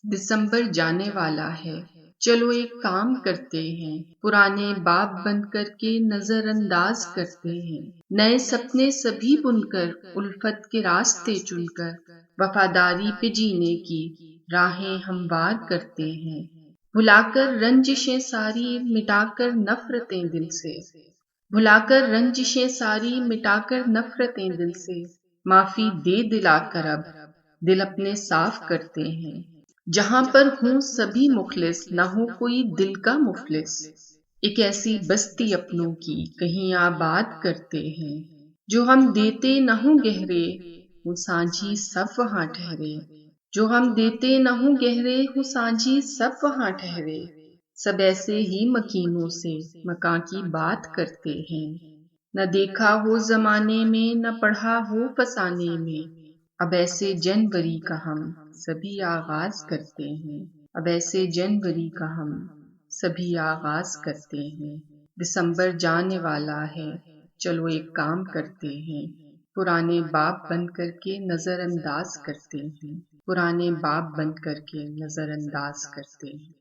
دسمبر جانے والا ہے، چلو ایک کام کرتے ہیں، پرانے باب بند کر کے نظر انداز کرتے ہیں، نئے سپنے سبھی بن کر الفت کے راستے چن کر وفاداری پہ جینے کی راہیں ہموار کرتے ہیں، بھلا کر رنجشیں ساری مٹا کر نفرتیں دل سے، بھلا کر رنجشیں ساری مٹا کر نفرتیں دل سے، معافی دے دلا کر اب دل اپنے صاف کرتے ہیں، جہاں پر ہوں سبھی مخلص نہ ہو کوئی دل کا مفلس، ایک ایسی بستی اپنوں کی کہیں آباد کرتے ہیں، جو ہم دیتے نہ ہوں گہرے وہ سانجھی سب وہاں ٹھہرے، جو ہم دیتے نہ ہوں گہرے وہ سانجھی سب وہاں ٹھہرے، سب ایسے ہی مکینوں سے مکاں کی بات کرتے ہیں، نہ دیکھا ہو زمانے میں نہ پڑھا ہو فسانے میں، اب ایسے جنوری کا ہم سبھی آغاز کرتے ہیں، اب ایسے جنوری کا ہم سبھی آغاز کرتے ہیں، دسمبر جانے والا ہے، چلو ایک کام کرتے ہیں، پرانے باب بند کر کے نظر انداز کرتے ہیں، پرانے باب بند کر کے نظر انداز کرتے ہیں۔